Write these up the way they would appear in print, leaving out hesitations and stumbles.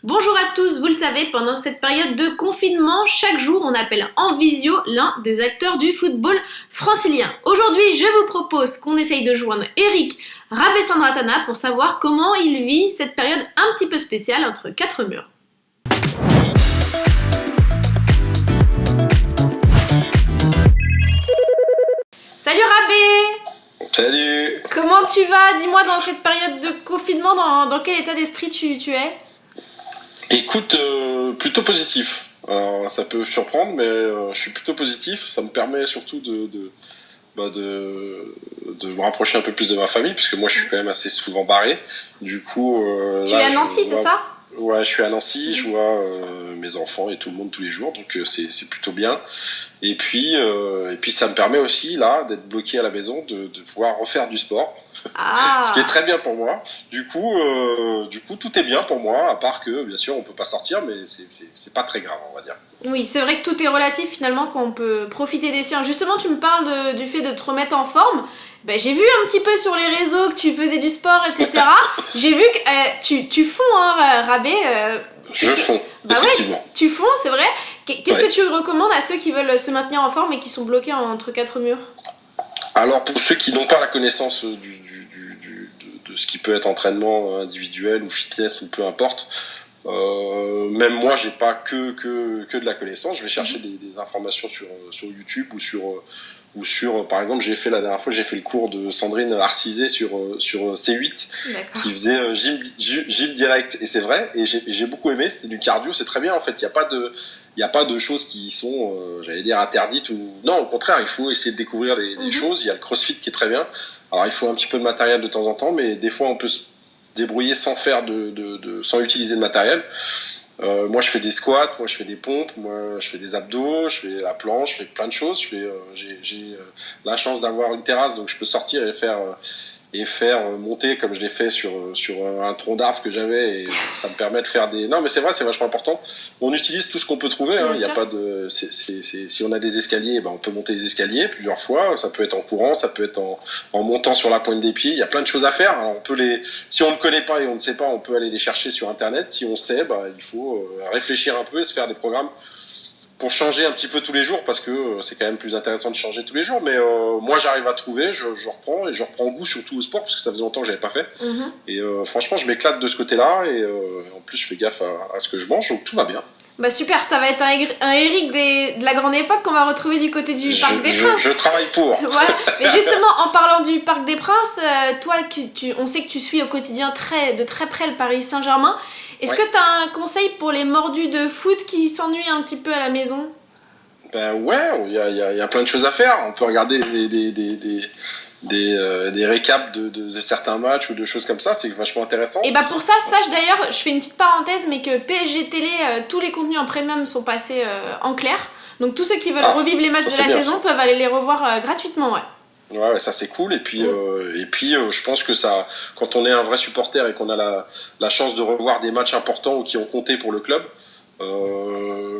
Bonjour à tous, vous le savez, pendant cette période de confinement, chaque jour on appelle en visio l'un des acteurs du football francilien. Aujourd'hui, je vous propose qu'on essaye de joindre Eric Rabessandratana pour savoir comment il vit cette période un petit peu spéciale entre quatre murs. Salut Rabé! Salut! Comment tu vas? Dis-moi, dans cette période de confinement, dans quel état d'esprit tu es? Écoute, plutôt positif. Alors, ça peut surprendre, mais je suis plutôt positif. Ça me permet surtout de me rapprocher un peu plus de ma famille, puisque moi je suis quand même assez souvent barré. Du coup, Tu es à Nancy, c'est ça? Ouais, je suis à Nancy, je vois mes enfants et tout le monde tous les jours, donc c'est plutôt bien. Et puis ça me permet aussi là d'être bloqué à la maison, de pouvoir refaire du sport, ce qui est Ah! très bien pour moi. Du coup, tout est bien pour moi, à part que bien sûr on peut pas sortir, mais c'est pas très grave, on va dire. Oui, c'est vrai que tout est relatif finalement, qu'on peut profiter des siens. Justement, tu me parles du fait de te remettre en forme. Ben, j'ai vu un petit peu sur les réseaux que tu faisais du sport, etc. J'ai vu que tu fonds, hein, Rabé. Je fonds, Bah ouais, effectivement. tu fonds, c'est vrai. Qu'est-ce que Ouais. tu recommandes à ceux qui veulent se maintenir en forme et qui sont bloqués entre quatre murs? Alors pour ceux qui n'ont pas la connaissance de ce qui peut être entraînement individuel ou fitness ou peu importe, même moi j'ai pas que de la connaissance. Je vais chercher des informations sur YouTube ou sur par exemple la dernière fois j'ai fait le cours de Sandrine Arcisé sur C8 D'accord. qui faisait gym direct, et c'est vrai, et j'ai beaucoup aimé. C'est du cardio, c'est très bien en fait. Il y a pas de choses qui sont j'allais dire interdites, ou non, au contraire, il faut essayer de découvrir des choses. Il y a le CrossFit qui est très bien. Alors il faut un petit peu de matériel de temps en temps, mais des fois on peut se débrouiller sans faire sans utiliser de matériel. Moi je fais des squats, moi je fais des pompes, moi je fais des abdos, je fais la planche, je fais plein de choses. J'ai la chance d'avoir une terrasse, donc je peux sortir et faire monter comme je l'ai fait sur un tronc d'arbre que j'avais, et ça me permet de faire des... Non mais c'est vrai, c'est vachement important. On utilise tout ce qu'on peut trouver, hein. Bien Il y a sûr. pas de... Si on a des escaliers, ben on peut monter les escaliers plusieurs fois. Ça peut être en courant, ça peut être en montant sur la pointe des pieds. Il y a plein de choses à faire. Alors si on ne connaît pas et on ne sait pas, on peut aller les chercher sur internet. Si on sait, ben, il faut réfléchir un peu et se faire des programmes pour changer un petit peu tous les jours, parce que c'est quand même plus intéressant de changer tous les jours. Mais moi j'arrive à trouver, je reprends, et je reprends goût surtout au sport, parce que ça faisait longtemps que j'avais pas fait. Mhm. Et franchement je m'éclate de ce côté-là, et en plus je fais gaffe à ce que je mange, donc tout va bien. Bah super, ça va être un Eric de la grande époque qu'on va retrouver du côté du Je, Parc des je, Princes. je travaille pour. Voilà. Mais justement, en parlant du Parc des Princes, toi, on sait que tu suis au quotidien de très près le Paris Saint-Germain. Est-ce Ouais. que tu as un conseil pour les mordus de foot qui s'ennuient un petit peu à la maison? Ben ouais, il y a plein de choses à faire. On peut regarder des récaps de certains matchs ou de choses comme ça, c'est vachement intéressant. Et bah pour ça, sache d'ailleurs, je fais une petite parenthèse, mais que PSG Télé, tous les contenus en premium sont passés en clair. Donc tous ceux qui veulent Ah, revivre les matchs ça de c'est la bien saison ça. peuvent aller les revoir gratuitement, ouais. Ouais, ouais, ça c'est cool. Et puis, Mm. je pense que ça, quand on est un vrai supporter et qu'on a la chance de revoir des matchs importants ou qui ont compté pour le club,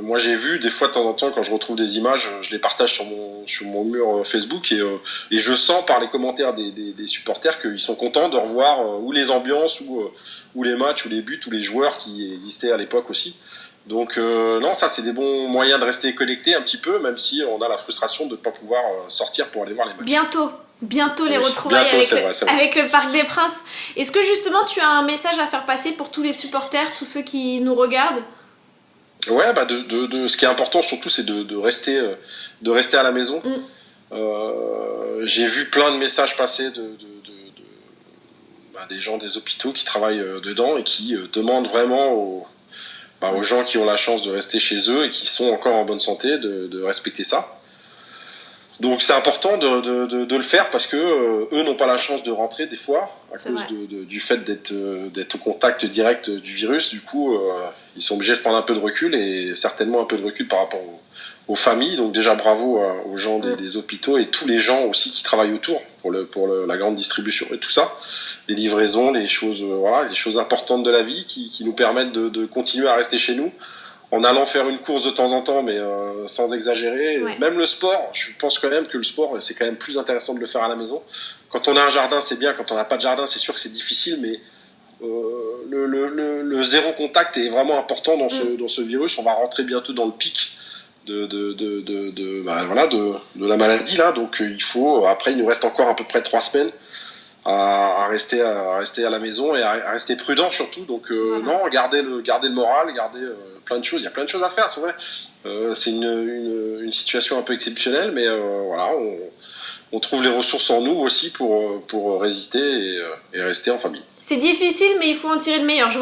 moi j'ai vu des fois de temps en temps, quand je retrouve des images, je les partage sur mon mur Facebook, et je sens par les commentaires des supporters qu'ils sont contents de revoir ou les ambiances ou les matchs ou les buts ou les joueurs qui existaient à l'époque aussi. Donc non, ça c'est des bons moyens de rester connecté un petit peu, même si on a la frustration de ne pas pouvoir sortir pour aller voir les matchs. Bientôt les Oui, retrouvailles bientôt, c'est vrai, c'est vrai. avec le Parc des Princes. Est-ce que justement tu as un message à faire passer pour tous les supporters, tous ceux qui nous regardent? Ouais, bah ce qui est important surtout, c'est de rester à la maison. Mm. J'ai vu plein de messages passer des gens des hôpitaux qui travaillent dedans, et qui demandent vraiment aux gens qui ont la chance de rester chez eux et qui sont encore en bonne santé de respecter ça. Donc c'est important de le faire, parce que eux n'ont pas la chance de rentrer des fois à C'est cause vrai. du fait d'être au contact direct du virus. Du coup, ils sont obligés de prendre un peu de recul, et certainement un peu de recul par rapport aux familles. Donc déjà bravo aux gens Mm. des hôpitaux, et tous les gens aussi qui travaillent autour pour la grande distribution et tout ça, les livraisons, les choses, voilà, les choses importantes de la vie qui nous permettent de continuer à rester chez nous, en allant faire une course de temps en temps, mais sans exagérer. Ouais. Même le sport, je pense quand même que le sport, c'est quand même plus intéressant de le faire à la maison. Quand on a un jardin, c'est bien. Quand on n'a pas de jardin, c'est sûr que c'est difficile, mais le zéro contact est vraiment important dans ce virus. On va rentrer bientôt dans le pic de la maladie là. Donc après il nous reste encore à peu près 3 semaines à rester à la maison et à rester prudent surtout. Donc non, garder le moral, garder plein de choses. Il y a plein de choses à faire, c'est vrai. C'est une situation un peu exceptionnelle, mais voilà, on trouve les ressources en nous aussi pour résister et rester en famille. C'est difficile, mais il faut en tirer le meilleur. Je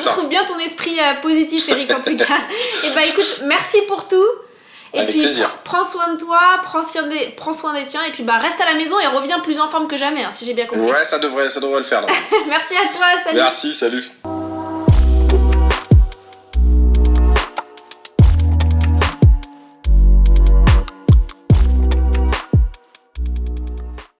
trouve bien ton esprit positif, Eric, en tout cas. Et bah écoute, merci pour tout. Et avec puis, plaisir. Prends soin de toi, prends soin des tiens, et puis reste à la maison et reviens plus en forme que jamais, hein, si j'ai bien compris. Ouais, ça devrait le faire. Merci à toi, salut. Merci, salut.